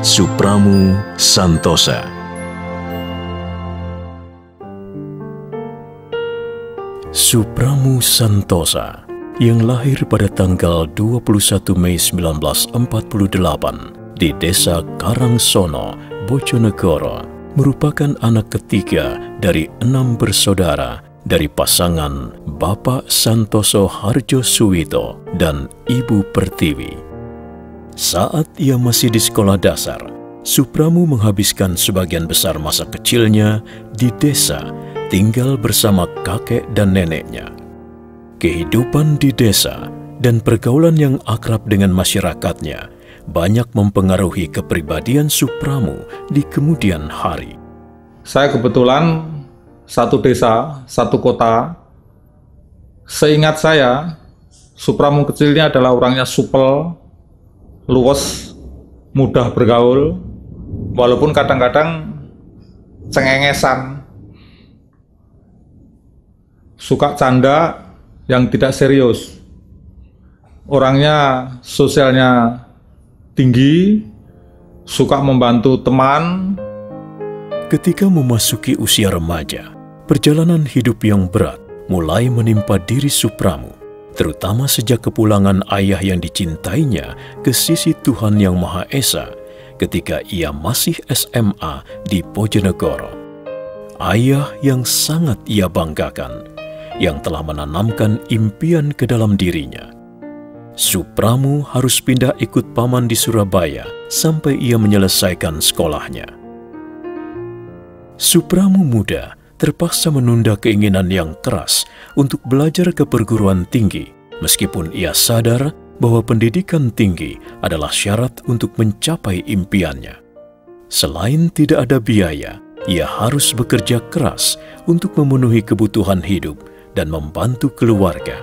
Supramu Santosa. Supramu Santosa yang lahir pada tanggal 21 Mei 1948 di Desa Karangsono, Bojonegoro, merupakan anak ketiga dari 6 bersaudara dari pasangan Bapak Santoso Harjo Suwito dan Ibu Pertiwi. Saat ia masih di sekolah dasar, Supramu menghabiskan sebagian besar masa kecilnya di desa, tinggal bersama kakek dan neneknya. Kehidupan di desa dan pergaulan yang akrab dengan masyarakatnya banyak mempengaruhi kepribadian Supramu di kemudian hari. Saya kebetulan satu desa, satu kota. Seingat saya, Supramu kecilnya adalah orangnya supel, luwes, mudah bergaul, walaupun kadang-kadang cengengesan, suka canda yang tidak serius. Orangnya sosialnya tinggi, suka membantu teman. Ketika memasuki usia remaja, perjalanan hidup yang berat mulai menimpa diri Supramu, terutama sejak kepulangan ayah yang dicintainya ke sisi Tuhan Yang Maha Esa ketika ia masih SMA di Bojonegoro. Ayah yang sangat ia banggakan, yang telah menanamkan impian ke dalam dirinya. Supramu harus pindah ikut paman di Surabaya sampai ia menyelesaikan sekolahnya. Supramu muda terpaksa menunda keinginan yang keras untuk belajar ke perguruan tinggi, meskipun ia sadar bahwa pendidikan tinggi adalah syarat untuk mencapai impiannya. Selain tidak ada biaya, ia harus bekerja keras untuk memenuhi kebutuhan hidup dan membantu keluarga.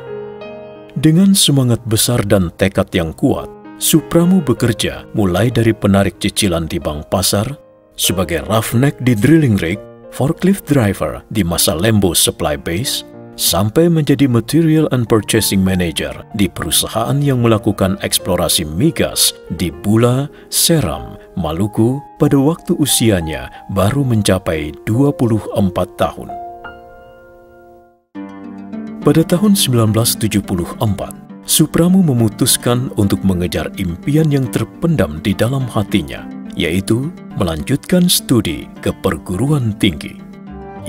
Dengan semangat besar dan tekad yang kuat, Supramu bekerja mulai dari penarik cicilan di bank pasar, sebagai roughneck di drilling rig, forklift driver di Masalembo Supply Base, sampai menjadi Material and Purchasing Manager di perusahaan yang melakukan eksplorasi migas di Bula, Seram, Maluku pada waktu usianya baru mencapai 24 tahun. Pada tahun 1974, Supramu memutuskan untuk mengejar impian yang terpendam di dalam hatinya, yaitu melanjutkan studi ke perguruan tinggi.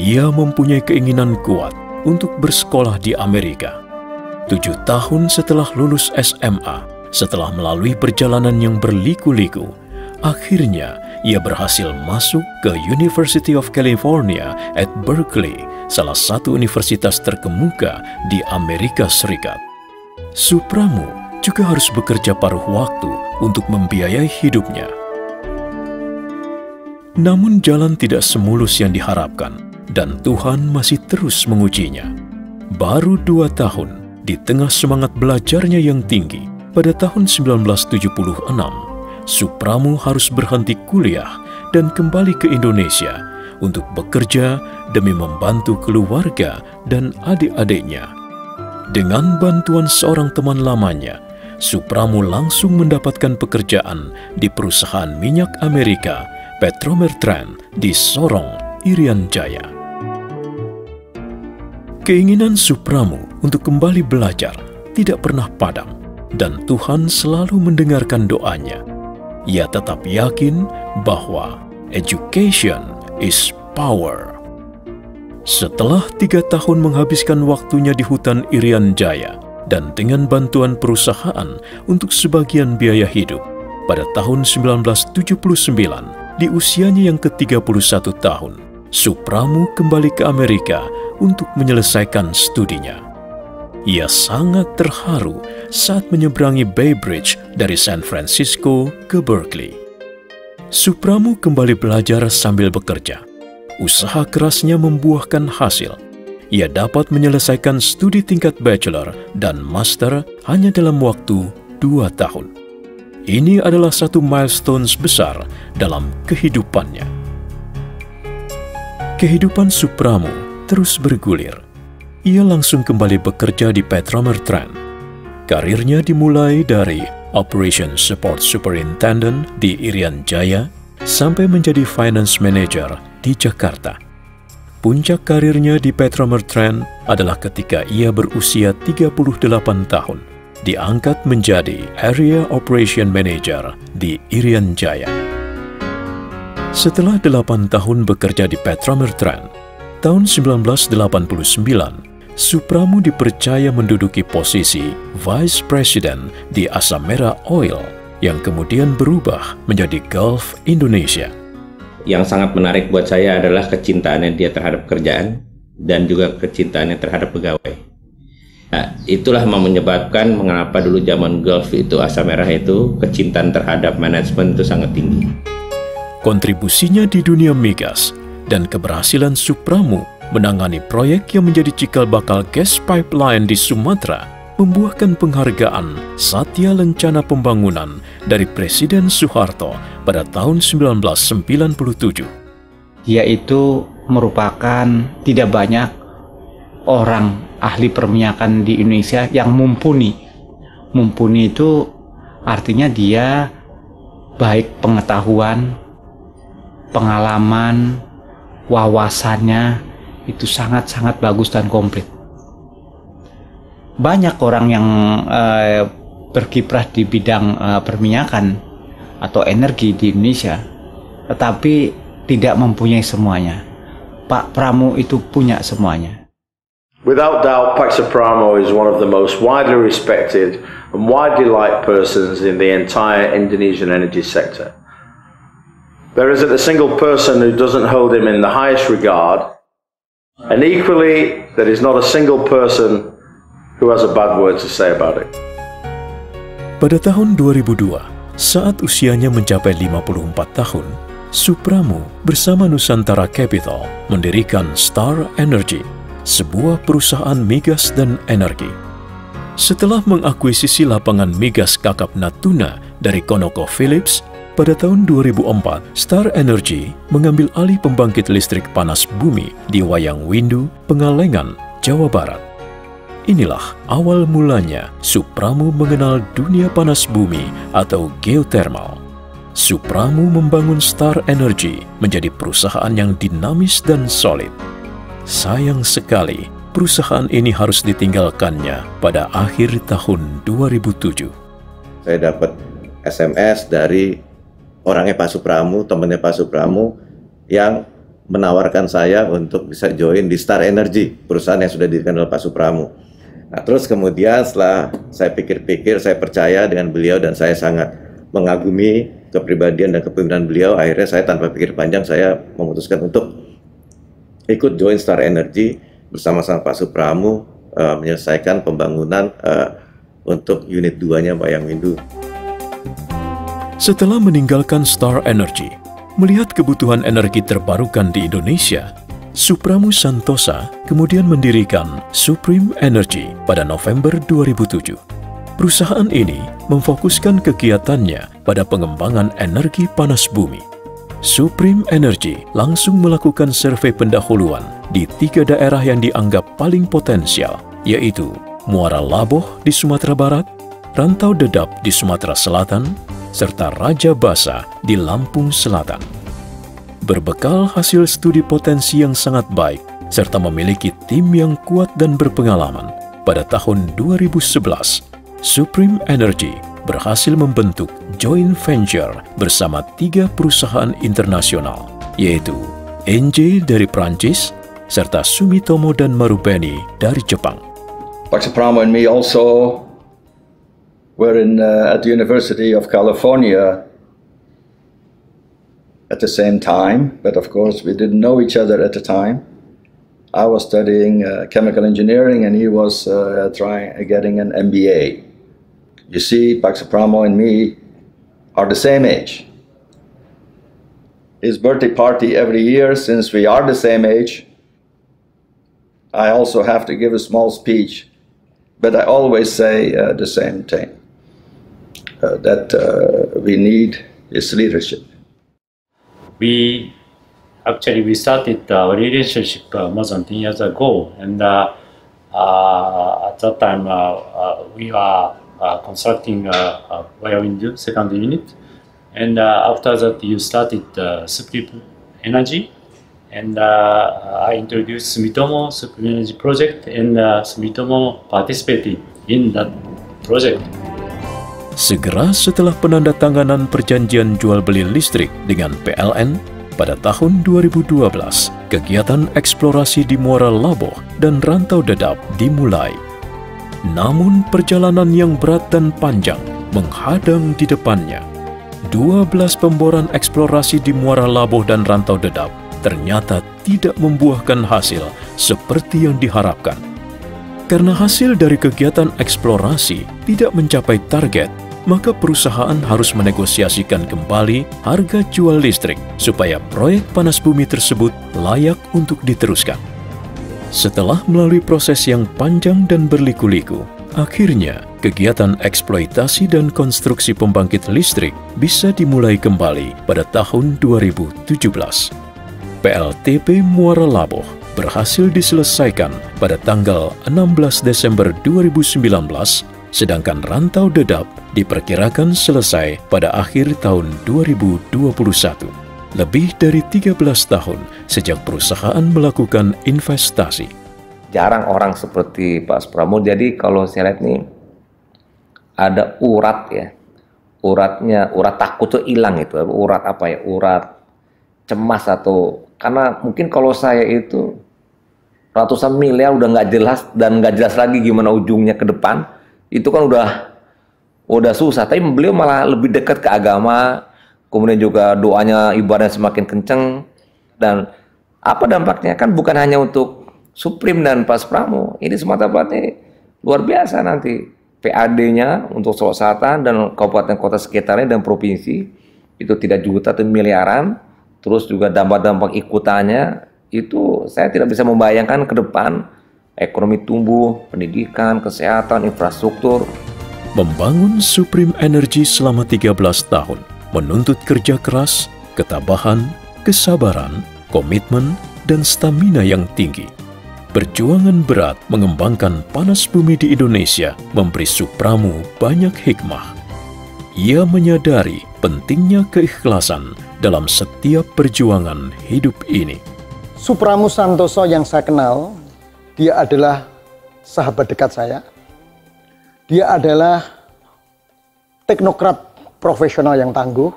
Ia mempunyai keinginan kuat untuk bersekolah di Amerika. 7 tahun setelah lulus SMA, setelah melalui perjalanan yang berliku-liku, akhirnya ia berhasil masuk ke University of California at Berkeley, salah satu universitas terkemuka di Amerika Serikat. Supramu juga harus bekerja paruh waktu untuk membiayai hidupnya. Namun jalan tidak semulus yang diharapkan, dan Tuhan masih terus mengujinya. Baru 2 tahun, di tengah semangat belajarnya yang tinggi, pada tahun 1976, Supramu harus berhenti kuliah dan kembali ke Indonesia untuk bekerja demi membantu keluarga dan adik-adiknya. Dengan bantuan seorang teman lamanya, Supramu langsung mendapatkan pekerjaan di perusahaan minyak Amerika Petromertrand di Sorong, Irian Jaya. Keinginan Supramu untuk kembali belajar tidak pernah padam, dan Tuhan selalu mendengarkan doanya. Ia tetap yakin bahwa education is power. Setelah 3 tahun menghabiskan waktunya di hutan Irian Jaya dan dengan bantuan perusahaan untuk sebagian biaya hidup, pada tahun 1979, di usianya yang ke-31 tahun, Supramu kembali ke Amerika untuk menyelesaikan studinya. Ia sangat terharu saat menyeberangi Bay Bridge dari San Francisco ke Berkeley. Supramu kembali belajar sambil bekerja. Usaha kerasnya membuahkan hasil. Ia dapat menyelesaikan studi tingkat bachelor dan master hanya dalam waktu 2 tahun. Ini adalah satu milestone besar dalam kehidupannya. Kehidupan Supramu terus bergulir. Ia langsung kembali bekerja di Petromertrand. Karirnya dimulai dari Operation Support Superintendent di Irian Jaya, sampai menjadi Finance Manager di Jakarta. Puncak karirnya di Petromertrend adalah ketika ia berusia 38 tahun, diangkat menjadi Area Operation Manager di Irian Jaya. Setelah 8 tahun bekerja di Petromertrend, tahun 1989, Supramu dipercaya menduduki posisi Vice President di Asam Merah Oil yang kemudian berubah menjadi Gulf Indonesia. Yang sangat menarik buat saya adalah kecintaannya dia terhadap kerjaan dan juga kecintaannya terhadap pegawai. Nah, itulah yang menyebabkan mengapa dulu zaman Gulf itu, Asam Merah itu, kecintaan terhadap manajemen itu sangat tinggi. Kontribusinya di dunia migas dan keberhasilan Supramu menangani proyek yang menjadi cikal bakal gas pipeline di Sumatera membuahkan penghargaan Satya Lencana Pembangunan dari Presiden Soeharto pada tahun 1997. Dia itu merupakan tidak banyak orang ahli perminyakan di Indonesia yang mumpuni. Mumpuni itu artinya dia baik pengetahuan, pengalaman, wawasannya itu sangat-sangat bagus dan komplit. Banyak orang yang berkiprah di bidang perminyakan atau energi di Indonesia, tetapi tidak mempunyai semuanya. Pak Pramu itu punya semuanya. Without doubt, Pak Supramo is one of the most widely respected and widely liked persons in the entire Indonesian energy sector. There isn't a single person who doesn't hold him in the highest regard, and equally, there is not a single person who has a bad word to say about it. Pada tahun 2002, saat usianya mencapai 54 tahun, Supramu bersama Nusantara Capital mendirikan Star Energy, sebuah perusahaan migas dan energi. Setelah mengakuisisi lapangan migas Kakap Natuna dari ConocoPhillips, pada tahun 2004, Star Energy mengambil alih pembangkit listrik panas bumi di Wayang Windu, Pengalengan, Jawa Barat. Inilah awal mulanya Supramu mengenal dunia panas bumi atau geothermal. Supramu membangun Star Energy menjadi perusahaan yang dinamis dan solid. Sayang sekali, perusahaan ini harus ditinggalkannya pada akhir tahun 2007. Saya dapat SMS dari orangnya Pak Supramu, temannya Pak Supramu, yang menawarkan saya untuk bisa join di Star Energy, perusahaan yang sudah didirikan oleh Pak Supramu. Nah, terus kemudian setelah saya pikir-pikir, saya percaya dengan beliau dan saya sangat mengagumi kepribadian dan kepemimpinan beliau. Akhirnya saya tanpa pikir panjang, saya memutuskan untuk ikut join Star Energy bersama-sama Pak Supramu menyelesaikan pembangunan untuk unit 2-nya Wayang Windu. Setelah meninggalkan Star Energy, melihat kebutuhan energi terbarukan di Indonesia, Supramu Santosa kemudian mendirikan Supreme Energy pada November 2007. Perusahaan ini memfokuskan kegiatannya pada pengembangan energi panas bumi. Supreme Energy langsung melakukan survei pendahuluan di 3 daerah yang dianggap paling potensial, yaitu Muara Laboh di Sumatera Barat, Rantau Dedap di Sumatera Selatan, serta Raja Basa di Lampung Selatan. Berbekal hasil studi potensi yang sangat baik, serta memiliki tim yang kuat dan berpengalaman, pada tahun 2011, Supreme Energy berhasil membentuk joint venture bersama 3 perusahaan internasional, yaitu ENGIE dari Prancis, serta Sumitomo dan Marubeni dari Jepang. Pak Supramo and me also were at the University of California at the same time, but of course we didn't know each other at the time. I was studying chemical engineering and he was getting an MBA. You see, Pak Supramo and me are the same age. His birthday party every year, since we are the same age, I also have to give a small speech, but I always say the same thing. That we need his leadership. We started our relationship more than 10 years ago, and at that time we are constructing wind second unit. And after that, you started Supreme Energy. And I introduced Sumitomo Supreme Energy project, and Sumitomo participated in that project. Segera setelah penandatanganan perjanjian jual beli listrik dengan PLN pada tahun 2012, kegiatan eksplorasi di Muara Laboh dan Rantau Dedap dimulai. Namun perjalanan yang berat dan panjang menghadang di depannya. 12 pemboran eksplorasi di Muara Laboh dan Rantau Dedap ternyata tidak membuahkan hasil seperti yang diharapkan. Karena hasil dari kegiatan eksplorasi tidak mencapai target, maka perusahaan harus menegosiasikan kembali harga jual listrik supaya proyek panas bumi tersebut layak untuk diteruskan. Setelah melalui proses yang panjang dan berliku-liku, akhirnya kegiatan eksploitasi dan konstruksi pembangkit listrik bisa dimulai kembali pada tahun 2017. PLTP Muara Laboh berhasil diselesaikan pada tanggal 16 Desember 2019, sedangkan Rantau Dedap diperkirakan selesai pada akhir tahun 2021. Lebih dari 13 tahun sejak perusahaan melakukan investasi. Jarang orang seperti Pak Supramo, jadi kalau saya lihat nih, ada urat ya. Urat takut tuh hilang itu. Urat apa ya? Urat cemas atau... Karena mungkin kalau saya itu ratusan miliar udah nggak jelas dan nggak jelas lagi gimana ujungnya ke depan, itu kan udah susah. Tapi beliau malah lebih dekat ke agama, kemudian juga doanya ibadahnya semakin kenceng. Dan apa dampaknya? Kan bukan hanya untuk Supreme dan Pak Supramo, ini semata-mata luar biasa nanti. PAD-nya untuk Sulawesi Selatan dan kabupaten kota sekitarnya dan provinsi itu tidak juta atau miliaran. Terus juga dampak-dampak ikutannya itu saya tidak bisa membayangkan ke depan ekonomi tumbuh, pendidikan, kesehatan, infrastruktur. Membangun Supreme Energy selama 13 tahun menuntut kerja keras, ketabahan, kesabaran, komitmen, dan stamina yang tinggi. Perjuangan berat mengembangkan panas bumi di Indonesia memberi Supramo banyak hikmah. Ia menyadari pentingnya keikhlasan dalam setiap perjuangan hidup ini. Supramo Santoso yang saya kenal, dia adalah sahabat dekat saya. Dia adalah teknokrat profesional yang tangguh,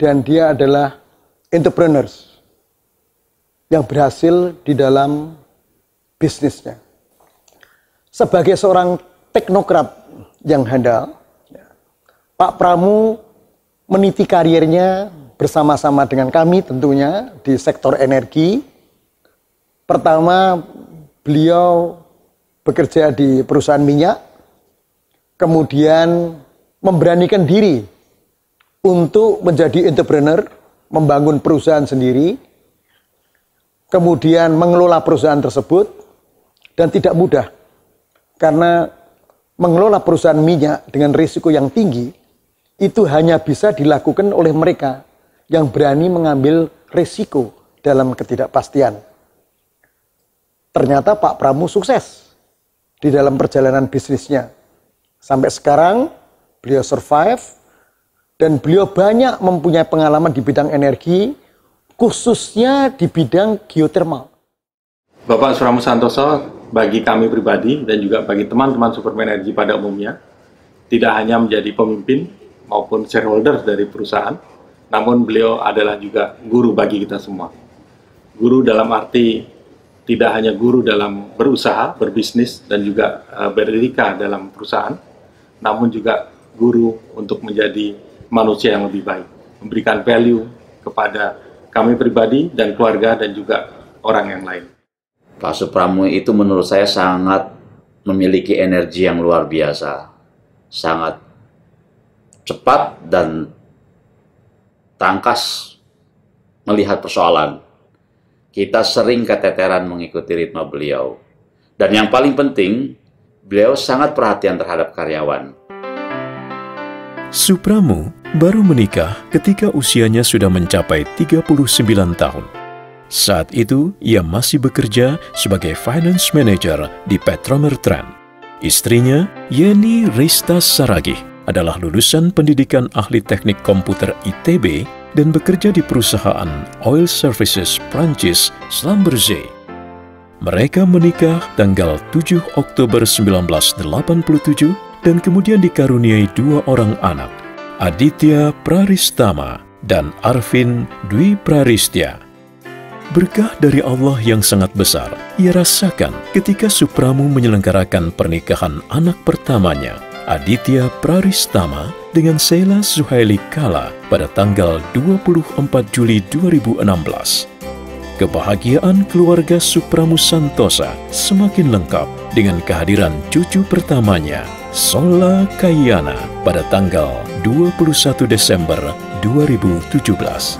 dan dia adalah entrepreneurs yang berhasil di dalam bisnisnya. Sebagai seorang teknokrat yang handal, Pak Pramo meniti karirnya bersama-sama dengan kami tentunya di sektor energi. Pertama, beliau bekerja di perusahaan minyak, kemudian memberanikan diri untuk menjadi entrepreneur, membangun perusahaan sendiri, kemudian mengelola perusahaan tersebut, dan tidak mudah. Karena mengelola perusahaan minyak dengan risiko yang tinggi, itu hanya bisa dilakukan oleh mereka yang berani mengambil risiko dalam ketidakpastian. Ternyata Pak Pramo sukses di dalam perjalanan bisnisnya. Sampai sekarang beliau survive dan beliau banyak mempunyai pengalaman di bidang energi, khususnya di bidang geothermal. Bapak Supramo Santoso bagi kami pribadi dan juga bagi teman-teman Supreme Energy pada umumnya tidak hanya menjadi pemimpin maupun shareholder dari perusahaan, namun beliau adalah juga guru bagi kita semua. Guru dalam arti tidak hanya guru dalam berusaha, berbisnis, dan juga beretika dalam perusahaan, namun juga guru untuk menjadi manusia yang lebih baik, memberikan value kepada kami pribadi dan keluarga dan juga orang yang lain. Pak Supramo itu menurut saya sangat memiliki energi yang luar biasa, sangat cepat dan tangkas melihat persoalan. Kita sering keteteran mengikuti ritme beliau. Dan yang paling penting, beliau sangat perhatian terhadap karyawan. Supramo baru menikah ketika usianya sudah mencapai 39 tahun. Saat itu, ia masih bekerja sebagai finance manager di Petromer Trend. Istrinya, Yeni Rista Saragih, adalah lulusan pendidikan ahli teknik komputer ITB dan bekerja di perusahaan Oil Services Prancis Schlumberger. Mereka menikah tanggal 7 Oktober 1987 dan kemudian dikaruniai 2 orang anak, Aditya Praristama dan Arvin Dwi Praristya. Berkah dari Allah yang sangat besar ia rasakan ketika Supramu menyelenggarakan pernikahan anak pertamanya, Aditya Praristama, dengan Sheila Suhaili Kala pada tanggal 24 Juli 2016. Kebahagiaan keluarga Supramu Santosa semakin lengkap dengan kehadiran cucu pertamanya, Sola Kayana, pada tanggal 21 Desember 2017.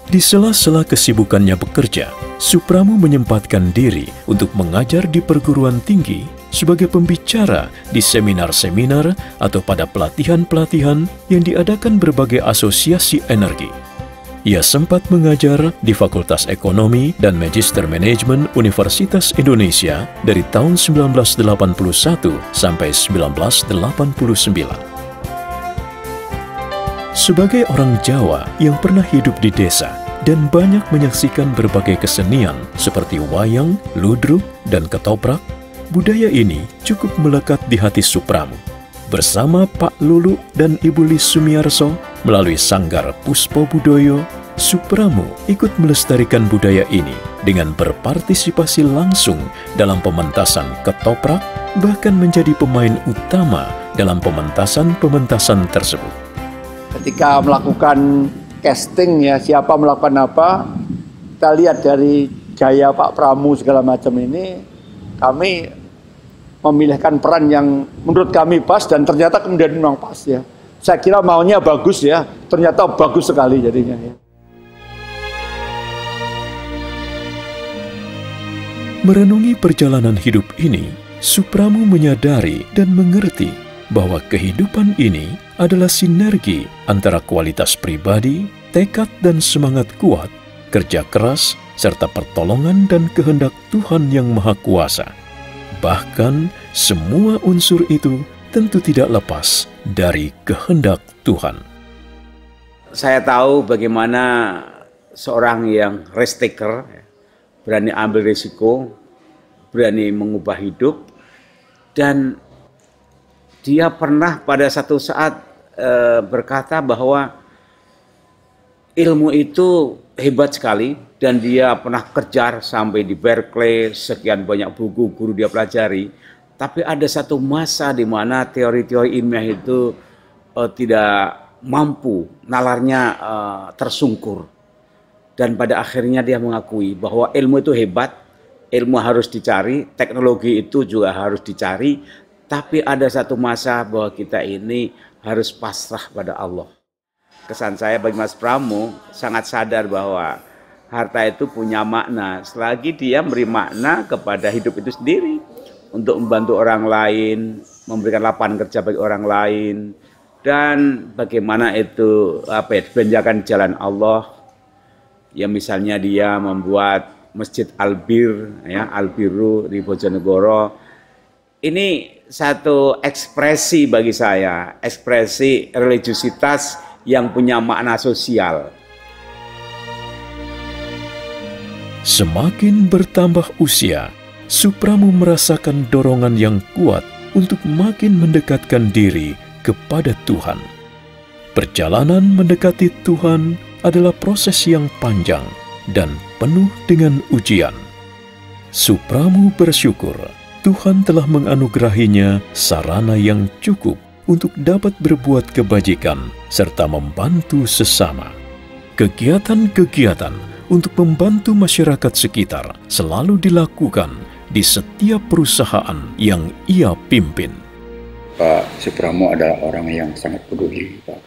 Di sela-sela kesibukannya bekerja, Supramu menyempatkan diri untuk mengajar di perguruan tinggi sebagai pembicara di seminar-seminar atau pada pelatihan-pelatihan yang diadakan berbagai asosiasi energi. Ia sempat mengajar di Fakultas Ekonomi dan Magister Manajemen Universitas Indonesia dari tahun 1981 sampai 1989. Sebagai orang Jawa yang pernah hidup di desa dan banyak menyaksikan berbagai kesenian seperti wayang, ludruk, dan ketoprak, budaya ini cukup melekat di hati Supramu. Bersama Pak Lulu dan Ibu Lis Sumiarso melalui Sanggar Puspo Budoyo, Supramu ikut melestarikan budaya ini dengan berpartisipasi langsung dalam pementasan ketoprak, bahkan menjadi pemain utama dalam pementasan-pementasan tersebut. Ketika melakukan casting ya, siapa melakukan apa, kita lihat dari gaya Pak Pramu segala macam ini, kami memilihkan peran yang menurut kami pas dan ternyata kemudian memang pas ya. Saya kira maunya bagus ya, ternyata bagus sekali jadinya ya. Merenungi perjalanan hidup ini, Supramu menyadari dan mengerti bahwa kehidupan ini adalah sinergi antara kualitas pribadi, tekad dan semangat kuat, kerja keras, serta pertolongan dan kehendak Tuhan yang Maha Kuasa. Bahkan, semua unsur itu tentu tidak lepas dari kehendak Tuhan. Saya tahu bagaimana seorang yang risk taker, berani ambil risiko, berani mengubah hidup, dan dia pernah pada satu saat berkata bahwa ilmu itu hebat sekali dan dia pernah kejar sampai di Berkeley, sekian banyak buku guru dia pelajari, tapi ada satu masa di mana teori-teori ilmiah itu tidak mampu, nalarnya tersungkur, dan pada akhirnya dia mengakui bahwa ilmu itu hebat, ilmu harus dicari, teknologi itu juga harus dicari, tapi ada satu masa bahwa kita ini harus pasrah pada Allah. Kesan saya bagi Mas Pramu sangat sadar bahwa harta itu punya makna selagi dia beri makna kepada hidup itu sendiri, untuk membantu orang lain, memberikan lapangan kerja bagi orang lain, dan bagaimana itu dibelanjakan jalan Allah. Ya misalnya dia membuat Masjid Albir, ya Albiru di Bojonegoro. Ini satu ekspresi bagi saya, ekspresi religiusitas yang punya makna sosial. Semakin bertambah usia, Supramu merasakan dorongan yang kuat untuk makin mendekatkan diri kepada Tuhan. Perjalanan mendekati Tuhan adalah proses yang panjang dan penuh dengan ujian. Supramu bersyukur Tuhan telah menganugerahinya sarana yang cukup untuk dapat berbuat kebajikan serta membantu sesama. Kegiatan-kegiatan untuk membantu masyarakat sekitar selalu dilakukan di setiap perusahaan yang ia pimpin. Pak Supramu adalah orang yang sangat peduli Pak,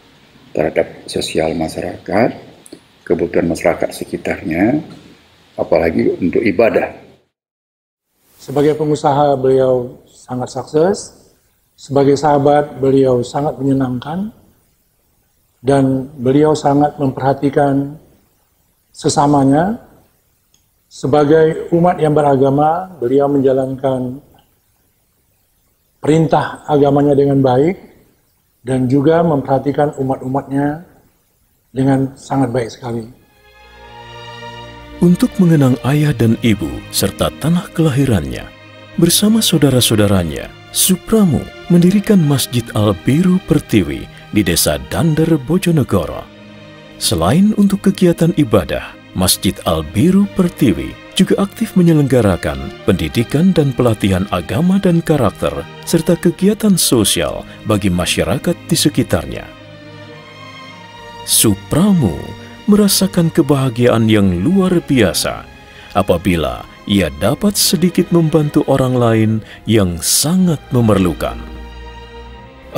terhadap sosial masyarakat, kebutuhan masyarakat sekitarnya, apalagi untuk ibadah. Sebagai pengusaha beliau sangat sukses, sebagai sahabat beliau sangat menyenangkan, dan beliau sangat memperhatikan sesamanya. Sebagai umat yang beragama, beliau menjalankan perintah agamanya dengan baik dan juga memperhatikan umat-umatnya dengan sangat baik sekali. Untuk mengenang ayah dan ibu serta tanah kelahirannya, bersama saudara-saudaranya, Supramu mendirikan Masjid Al-Biru Pertiwi di Desa Dander, Bojonegoro. Selain untuk kegiatan ibadah, Masjid Al-Biru Pertiwi juga aktif menyelenggarakan pendidikan dan pelatihan agama dan karakter, serta kegiatan sosial bagi masyarakat di sekitarnya. Supramu merasakan kebahagiaan yang luar biasa apabila ia dapat sedikit membantu orang lain yang sangat memerlukan.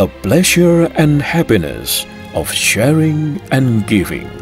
A pleasure and happiness of sharing and giving.